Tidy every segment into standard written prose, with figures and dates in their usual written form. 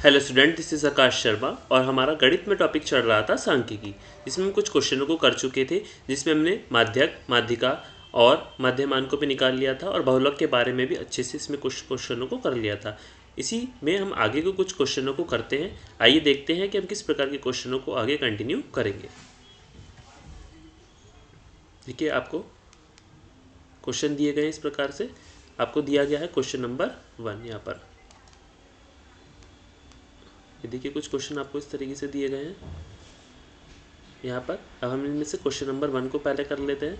Hello student, this is आकाश शर्मा और हमारा गणित में टॉपिक चल रहा था सांख्यिकी, जिसमें हम कुछ क्वेश्चनों को कर चुके थे, जिसमें हमने माध्यक, माध्यिका और मध्यमान को भी निकाल लिया था और बहुलक के बारे में भी अच्छे से इसमें कुछ क्वेश्चनों को कर लिया था। इसी में हम आगे को कुछ क्वेश्चनों को करते हैं। आइए देखते हैं कि हम किस प्रकार के क्वेश्चनों को आगे कंटिन्यू करेंगे। देखिए, आपको क्वेश्चन दिए गए इस प्रकार से। आपको दिया गया है क्वेश्चन नंबर 1 यहाँ पर। देखिए, कुछ क्वेश्चन आपको इस तरीके से दिए गए हैं यहाँ पर। अब हम इनमें से क्वेश्चन नंबर 1 को पहले कर लेते हैं।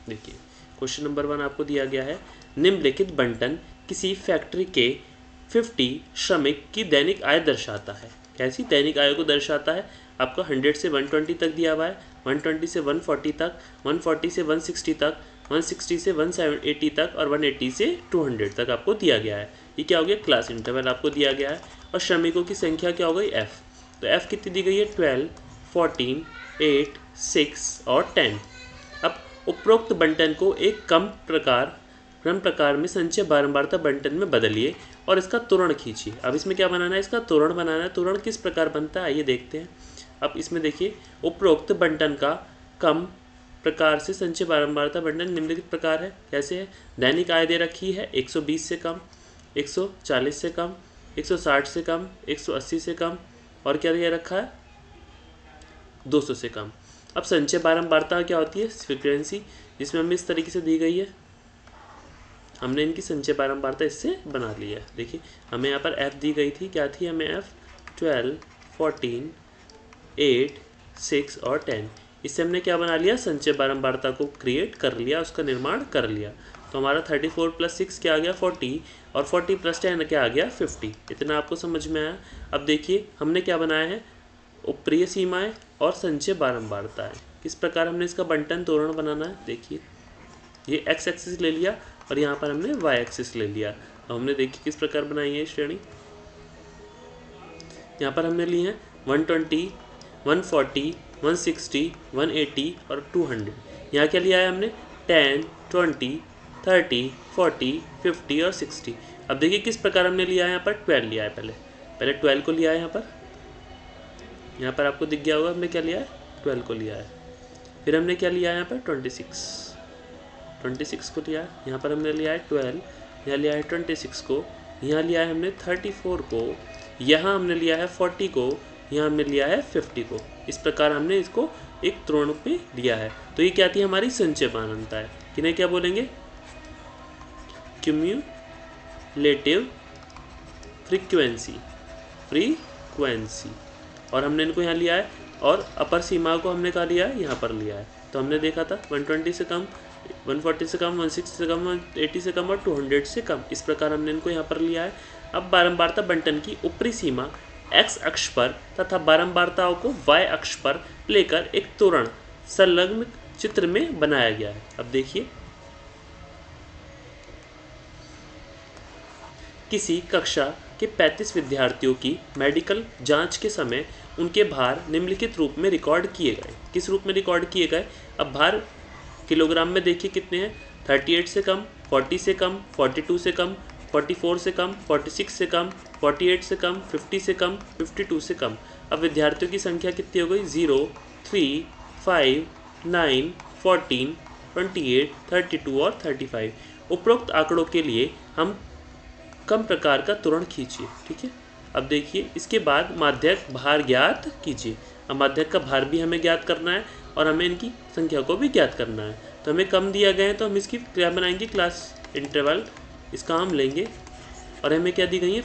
देखिए, क्वेश्चन नंबर 1 आपको दिया गया है, निम्नलिखित बंटन किसी फैक्ट्री के 50 श्रमिक की दैनिक आय दर्शाता है। कैसी दैनिक आय को दर्शाता है? आपको 100 से 120 तक दिया हुआ है, 120 से 140 तक, 140 से 160 तक, 160 से 180 तक और 180 से 200 तक आपको दिया गया है। ये क्या हो गया? क्लास इंटरवल आपको दिया गया है। और श्रमिकों की संख्या क्या हो गई? एफ। तो एफ कितनी दी गई है? 12, 14, 8, 6 और 10। अब उपरोक्त बंटन को एक क्रम प्रकार में संचय बारंबारता बंटन में बदलिए और इसका त्वरण खींचिए। अब इसमें क्या बनाना है? इसका त्वरण बनाना है। त्वरण किस प्रकार बनता है, आइए देखते हैं। अब इसमें देखिए, उपरोक्त बंटन का क्रम प्रकार से संचय बारंबारता बंटन निम्नलिखित प्रकार है। कैसे है? दैनिक आय दे रखी है 120 से कम, 140 से कम, 160 से कम, 180 से कम और क्या दिया रखा है? 200 से कम। अब संचय बारंबारता क्या होती है? फ्रीक्वेंसी, जिसमें हमें इस तरीके से दी गई है। हमने इनकी संचय बारंबारता इससे बना ली है। देखिए, हमें यहाँ पर एफ दी गई थी। क्या थी हमें एफ? 12, 14, 8, 6 और 10। इससे हमने क्या बना लिया? संचय बारंबारता को क्रिएट कर लिया, उसका निर्माण कर लिया। तो हमारा 34 + 6 क्या आ गया? 40 और 40 + 10 क्या आ गया? 50। इतना आपको समझ में आया। अब देखिए, हमने क्या बनाया है? ऊपरी सीमाएं और संचय बारंबारता है। किस प्रकार हमने इसका बंटन तोरण बनाना है? देखिए, ये एक्स एक्सिस ले लिया और यहाँ पर हमने वाई एक्सिस ले लिया। अब हमने देखिए किस प्रकार बनाई है श्रेणी। यहाँ पर हमने लिए हैं 120, 140, 160, 180 और 200। यहाँ क्या लिया है हमने? 10, 20, 30, 40, 50 और 60। अब देखिए किस प्रकार हमने लिया है। यहाँ पर 12 लिया है। पहले 12 को लिया है। यहाँ पर आपको दिख गया होगा हमने क्या लिया है? 12 को लिया है। फिर हमने क्या लिया है? यहाँ पर 26 को लिया है। यहाँ पर हमने लिया है 12, यहाँ लिया है 26 को, यहाँ लिया है हमने 34 को, यहाँ हमने लिया है 40 को, यहाँ हमने लिया है 50 को। इस प्रकार हमने इसको एक त्वरण पे लिया है। तो ये क्या थी? हमारी संचय बारंबारता है। किन्हें क्या बोलेंगे? Cumulative frequency. और हमने इनको यहाँ लिया है और अपर सीमा को हमने कहा लिया है? यहाँ पर लिया है। तो हमने देखा था 120 से कम, 140 से कम, 160 से कम, 180 से कम और 200 से कम। इस प्रकार हमने इनको यहाँ पर लिया है। अब बारंबारता बंटन की ऊपरी सीमा x अक्ष पर तथा बारंबारताओं को y अक्ष पर लेकर एक त्वरण संलग्न चित्र में बनाया गया है। अब देखिए, किसी कक्षा के 35 विद्यार्थियों की मेडिकल जांच के समय उनके भार निम्नलिखित रूप में रिकॉर्ड किए गए। किस रूप में रिकॉर्ड किए गए? अब भार किलोग्राम में देखिए कितने हैं? 38 से कम, 40 से कम, 42 से कम, 44 से कम, 46 से कम, 48 से कम, 50 से कम, 52 से कम। अब विद्यार्थियों की संख्या कितनी हो गई? 0, 3, 5, 9, 14, 28, 32 और 35। उपरोक्त आंकड़ों के लिए हम कम प्रकार का त्वरण खींचिए। ठीक है। अब देखिए, इसके बाद माध्यक भार ज्ञात कीजिए। अब माध्यक का भार भी हमें ज्ञात करना है और हमें इनकी संख्या को भी ज्ञात करना है। तो हमें कम दिया गया है, तो हम इसकी क्या बनाएंगे? Class interval. इसका हम लेंगे और हमें क्या दी गई है?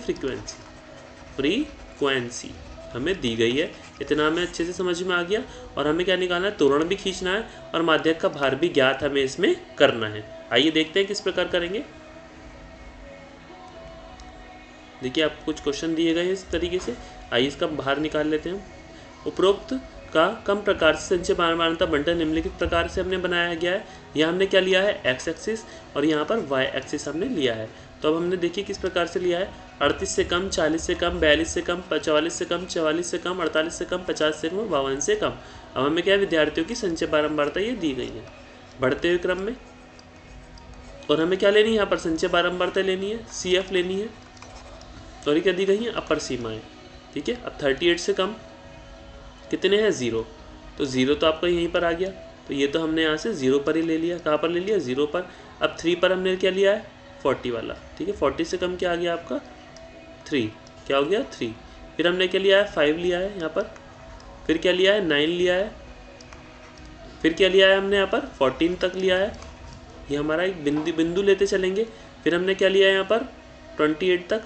फ्रीक्वेंसी हमें दी गई है। इतना हमें अच्छे से समझ में आ गया। और हमें क्या निकालना है? त्वरण भी खींचना है और माध्यक का भार भी ज्ञात हमें इसमें करना है। आइए देखते हैं किस प्रकार करेंगे। देखिए, आपको कुछ क्वेश्चन दिए गए हैं इस तरीके से। आइए इसका भार निकाल लेते हैं। उपरोक्त का कम प्रकार से संचय बारंबारता बंटन निम्नलिखित प्रकार से हमने बनाया गया है। यहाँ हमने क्या लिया है? एक्स एक्सिस और यहाँ पर वाई एक्सिस हमने लिया है। तो अब हमने देखिए किस प्रकार से लिया है। 38 से कम, 40 से कम, 42 से कम, 44 से कम, 44 से कम, 48 से कम, 50 से कम, 52 से कम। अब हमें क्या? विद्यार्थियों की संचय बारंबारता ये दी गई है बढ़ते हुए क्रम में। और हमें क्या लेनी है? यहाँ पर संचय बारंबारता लेनी है, CF लेनी है। और ये क्या दी गई हैं, अपर सीमाएं। ठीक है, अब 38 से कम कितने हैं, 0, तो 0 तो आपका यहीं पर आ गया, तो ये तो हमने यहाँ से 0 पर ही ले लिया। कहाँ पर ले लिया, 0 पर। अब 3 पर हमने क्या लिया है, 40 वाला। ठीक है, 40 से कम क्या आ गया आपका, 3, क्या हो गया 3। फिर हमने क्या लिया है, 5 लिया है यहाँ पर। फिर क्या लिया है, 9 लिया है। फिर क्या लिया है हमने यहाँ पर, 14 तक लिया है। ये हमारा एक बिंदु लेते चलेंगे। फिर हमने क्या लिया है यहाँ पर, 28 तक।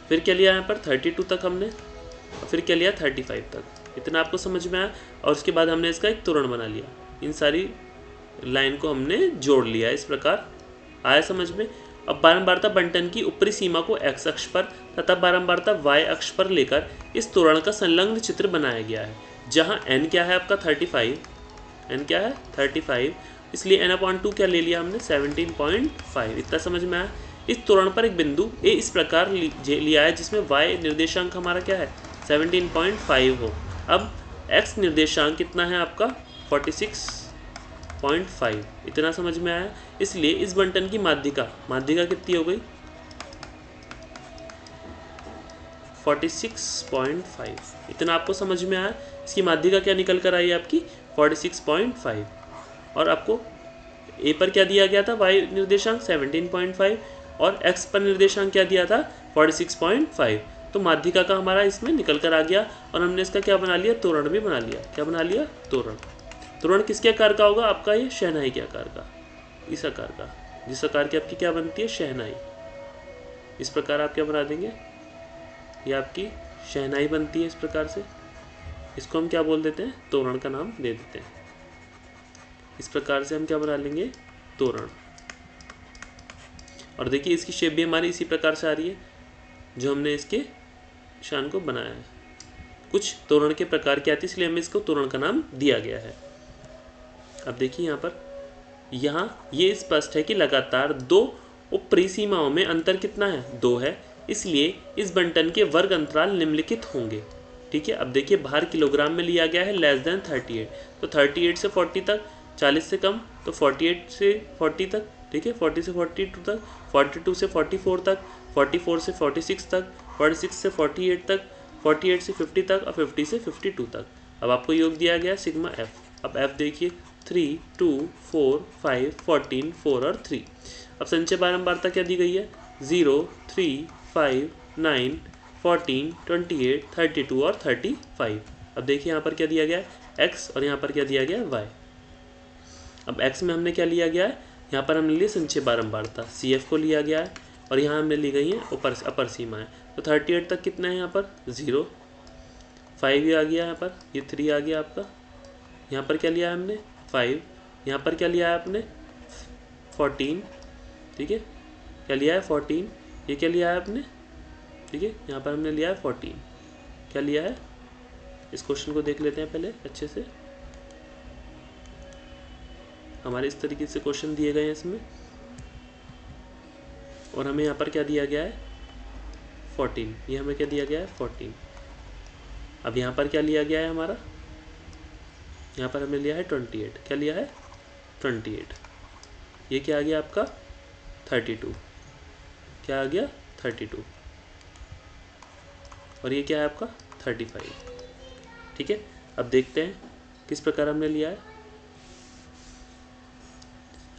फिर क्या लिया यहाँ पर, 32 तक हमने। और फिर क्या लिया, 35 तक। इतना आपको समझ में आया। और उसके बाद हमने इसका एक तोरण बना लिया। इन सारी लाइन को हमने जोड़ लिया। इस प्रकार आया समझ में। अब बारंबारता बंटन की ऊपरी सीमा को x अक्ष पर तथा बारंबारता y अक्ष पर लेकर इस तोरण का संलग्न चित्र बनाया गया है, जहां n क्या है आपका 35, n क्या है 35, इसलिए n/2 क्या ले लिया हमने 17.5। इतना समझ में आया। इस तोरण पर एक बिंदु a इस प्रकार लिया है जिसमें y निर्देशांक हमारा क्या है 17.5 हो। अब x निर्देशांक कितना है आपका 46.5। इतना समझ में आया। इसलिए इस बंटन की माध्यिका कितनी हो गई 46.5। इतना आपको समझ में आया। इसकी माध्यिका क्या निकल कर आई आपकी 46.5। और आपको a पर क्या दिया गया था, y निर्देशांक 17.5 और x पर निर्देशांक क्या दिया था 46.5। तो माध्यिका का हमारा इसमें निकल कर आ गया। और हमने इसका क्या बना लिया, तोरण भी बना लिया। क्या बना लिया, तोरण। तोरण किसके आकार का होगा आपका, ये शहनाई के आकार का, इस आकार का, जिस आकार की आपकी क्या बनती है, शहनाई। इस प्रकार आप क्या बना देंगे, ये आपकी शहनाई बनती है इस प्रकार से। इसको हम क्या बोल देते हैं, तोरण का नाम दे देते हैं। इस प्रकार से हम क्या बना लेंगे, तोरण। और देखिए इसकी शेप भी हमारी इसी प्रकार से आ रही है जो हमने इसके निशान को बनाया है। कुछ तोरण के प्रकार की आती है, इसलिए हमें इसको तोरण का नाम दिया गया है। अब देखिए यहाँ ये स्पष्ट है कि लगातार दो ऊपरी सीमाओं में अंतर कितना है, 2 है। इसलिए इस बंटन के वर्ग अंतराल निम्नलिखित होंगे। ठीक है, अब देखिए भार किलोग्राम में लिया गया है < 38, तो 38 से 40 तक, 40 से कम तो 48 से 40 तक। ठीक है, 40 से 42 तक, 42 से 44 तक, 44 से 46 तक, 46 से 48 तक, 48 से 50 तक और 50 से 52 तक। अब आपको योग दिया गया सिग्मा f। अब f देखिए 3, 2, 4, 5, 14, 4 और 3। अब संचय बारंबारता क्या दी गई है 0, 3, 5, 9, 14, 28, 32 और 35। अब देखिए यहाँ पर क्या दिया गया है x और यहाँ पर क्या दिया गया है y। अब x में हमने क्या लिया गया है, यहाँ पर हमने लिया संचय बारंबारता CF को लिया गया है और यहाँ हमने ली गई है अपर सीमाएं। तो 38 तक कितना है यहाँ पर 0, 5 ये आ गया यहाँ पर, ये 3 आ गया आपका। यहाँ पर क्या लिया है हमने 5, यहाँ पर क्या लिया है आपने 14। ठीक है, क्या लिया है 14, ये क्या लिया है आपने, ठीक है यहाँ पर हमने लिया है 14। क्या लिया है, इस क्वेश्चन को देख लेते हैं पहले अच्छे से। हमारे इस तरीके से क्वेश्चन दिए गए हैं इसमें, और हमें यहाँ पर क्या दिया गया है 14, ये हमें क्या दिया गया है 14। अब यहाँ पर क्या लिया गया है हमारा, यहाँ पर हमने लिया है 28। क्या लिया है 28, ये क्या आ गया आपका 32। क्या आ गया 32 और ये क्या है आपका 35। ठीक है, अब देखते हैं किस प्रकार हमने लिया है।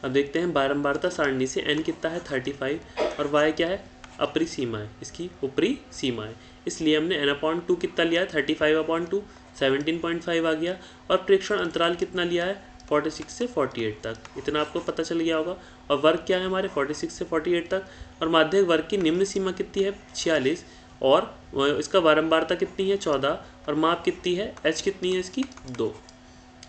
अब देखते हैं बारंबारता सारणी से n कितना है 35 और y क्या है ऊपरी सीमा है, इसकी ऊपरी सीमा है। इसलिए हमने n/2 कितना लिया है 35/2, 17.5 आ गया। और प्रेक्षण अंतराल कितना लिया है 46 से 48 तक। इतना आपको पता चल गया होगा। और वर्ग क्या है हमारे 46 से 48 तक। और माध्यक वर्ग की निम्न सीमा कितनी है 46 और इसका बारंबारता कितनी है 14 और माप कितनी है h कितनी है इसकी 2।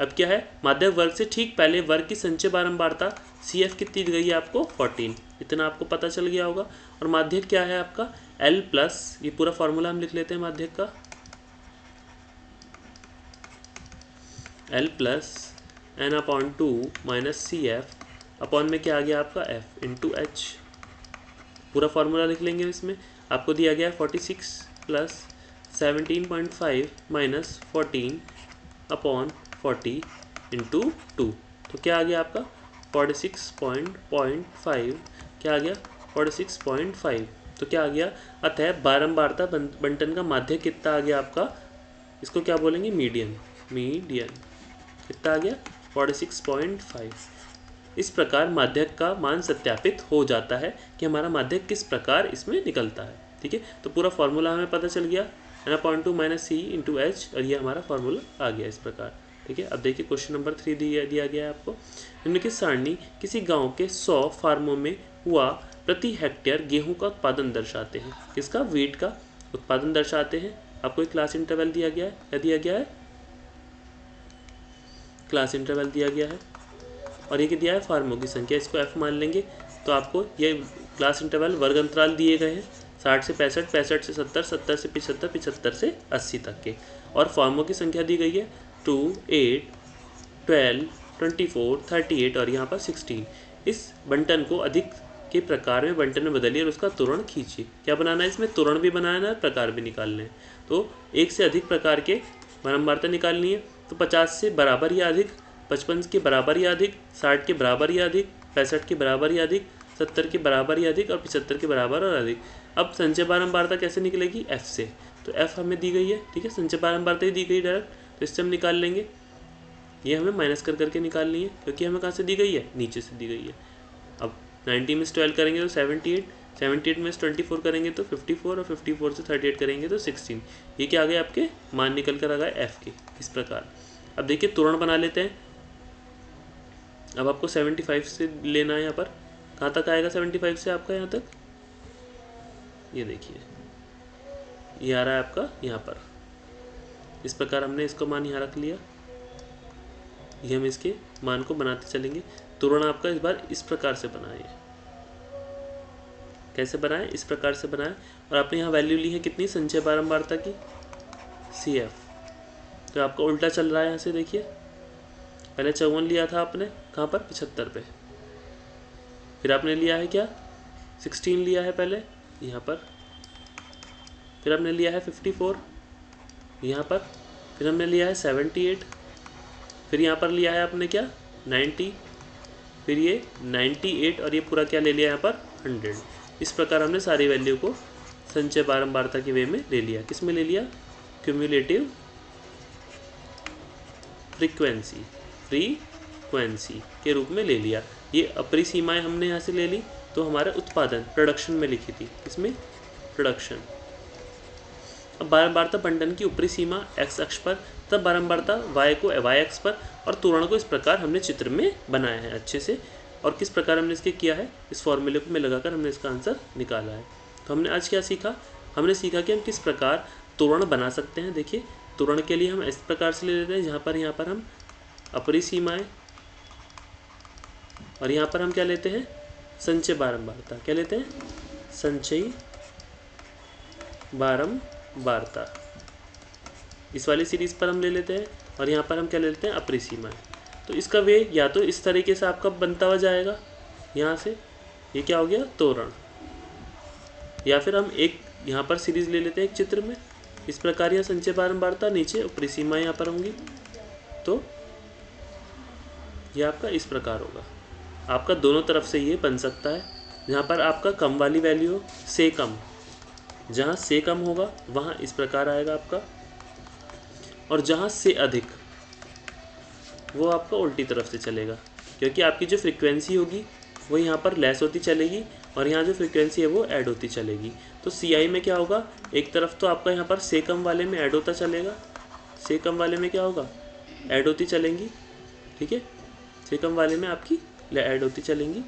अब क्या है माध्यक वर्ग से ठीक पहले वर्ग की संचय बारंबारता CF कितनी दी गई है आपको 14। इतना आपको पता चल गया होगा। और माध्यक क्या है आपका L प्लस, ये पूरा फॉर्मूला हम लिख लेते हैं माध्यक का, L plus n/2 minus CF upon में क्या आ गया आपका F इंटू H। पूरा फार्मूला लिख लेंगे। इसमें आपको दिया गया 46 प्लस 17.5 माइनस 14 अपॉन 40 इंटू 2। तो क्या आ गया आपका 46.5, क्या आ गया 46.5। तो क्या आ गया, अतः बारंबारता बंटन का माध्य कितना आ गया आपका, इसको क्या बोलेंगे, मीडियन। मीडियन कितना आ गया 46.5। इस प्रकार माध्यक का मान सत्यापित हो जाता है कि हमारा माध्यक किस प्रकार इसमें निकलता है। ठीक है, तो पूरा फॉर्मूला हमें पता चल गया है ना, 0.2 - C × H, और ये हमारा फॉर्मूला आ गया इस प्रकार। ठीक है, अब देखिए क्वेश्चन नंबर 3 दिया गया है आपको। निम्नलिखित सारणी किसी गांव के 100 फार्मों में हुआ प्रति हेक्टेयर गेहूं का उत्पादन दर्शाते हैं। किसका, वीट का उत्पादन दर्शाते हैं। आपको एक क्लास इंटरवल दिया गया है, क्या दिया गया है, क्लास इंटरवल दिया गया है, और ये दिया है फार्मों की संख्या, इसको f मान लेंगे। तो आपको ये क्लास इंटरवल वर्ग अंतराल दिए गए हैं 60 से 65, 65 से 70, 70 से 75, 75 से 80 तक के, और फार्मों की संख्या दी गई है 2, 8, 12, 24, 38 और यहाँ पर 16। इस बंटन को अधिक के प्रकार में बंटन में बदलिए और उसका त्वरण खींचिए। क्या बनाना है, इसमें त्वरण भी बनाना है, प्रकार भी निकालने हैं। तो एक से अधिक प्रकार के बारंबारता निकालनी है, तो 50 से बराबर या अधिक, 55 के बराबर या अधिक, 60 के बराबर या अधिक, 65 के बराबर या अधिक, 70 के बराबर या अधिक और 75 के बराबर और अधिक। अब संचय बारंबारता कैसे निकलेगी, f से। तो f हमें दी गई है, ठीक है, संचय बारंबारता ही दी गई डायरेक्ट, तो इससे हम निकाल लेंगे। ये हमें माइनस कर करके निकालनी है, क्योंकि हमें कहाँ से दी गई है, नीचे से दी गई है। अब 90 में 12 करेंगे तो 78, 78 में 24 करेंगे तो 54, और 54 से 38 करेंगे तो 16। ये क्या आ गए, आपके मान निकल कर आ गए f के, इस प्रकार। अब देखिए त्वरण बना लेते हैं। अब आपको 75 से लेना है, यहाँ पर कहाँ तक आएगा 75 से आपका, यहाँ तक ये देखिए, ये आ रहा है आपका यहाँ पर। इस प्रकार हमने इसको मान यहाँ रख लिया, ये हम इसके मान को बनाते चलेंगे। त्वरण आपका इस बार इस प्रकार से बनाए, कैसे बनाए, इस प्रकार से बनाए, और आपने यहाँ वैल्यू ली है कितनी, संचय बारंबारता की CF। तो आपका उल्टा चल रहा है, यहाँ से देखिए, पहले 54 लिया था आपने, कहाँ पर, 75 पे। फिर आपने लिया है क्या, 16 लिया है पहले यहाँ पर, फिर हमने लिया है 54 यहाँ पर, फिर हमने लिया है 78, फिर यहाँ पर लिया है आपने क्या 90, फिर ये 98 और ये पूरा क्या ले लिया यहाँ पर 100। इस प्रकार हमने सारी वैल्यू को संचय बारंबारता के वे में ले लिया। किस में ले लिया, क्यूम्युलेटिव फ्रीक्वेंसी के रूप में ले लिया। ये अपरी सीमाएं हमने यहाँ से ले ली, तो हमारे उत्पादन प्रोडक्शन में लिखी थी, इसमें प्रोडक्शन। अब बारंबारता बंटन की ऊपरी सीमा x अक्ष पर, तब बारंबारता y को y अक्ष पर, और त्वरण को इस प्रकार हमने चित्र में बनाया है अच्छे से। और किस प्रकार हमने इसके किया है, इस फॉर्मूले को में लगाकर हमने इसका आंसर निकाला है। तो हमने आज क्या सीखा, हमने सीखा कि हम किस प्रकार त्वरण बना सकते हैं। देखिए त्वरण के लिए हम इस प्रकार से ले लेते हैं, जहाँ पर यहाँ पर हम अपरी सीमाएं, और यहाँ पर हम क्या लेते हैं, संचय बारंबारता। क्या लेते हैं, संचयी बारंबारता। इस वाली सीरीज पर हम ले लेते हैं, और यहाँ पर हम क्या ले लेते हैं, अपरी सीमाएं। तो इसका वे या तो इस तरीके से आपका बनता हुआ जाएगा, यहाँ से ये क्या हो गया त्वरण, या फिर हम एक यहाँ पर सीरीज ले लेते हैं एक चित्र में, इस प्रकार यह संचय बारंबारता, नीचे ऊपरी सीमाएं यहाँ पर होंगी, तो यह आपका इस प्रकार होगा। आपका दोनों तरफ से ये बन सकता है, जहाँ पर आपका कम वाली वैल्यू से कम, जहाँ से कम होगा वहाँ इस प्रकार आएगा आपका, और जहाँ से अधिक वो आपका उल्टी तरफ से चलेगा, क्योंकि आपकी जो फ्रीक्वेंसी होगी वो यहाँ पर लेस होती चलेगी, और यहाँ जो फ्रीक्वेंसी है वो ऐड होती चलेगी। तो CI में क्या होगा, एक तरफ तो आपका यहाँ पर से कम वाले में ऐड होता चलेगा, से कम वाले में क्या होगा, ऐड होती चलेंगी, ठीक है, से कम वाले में आपकी ऐड होती चलेंगी,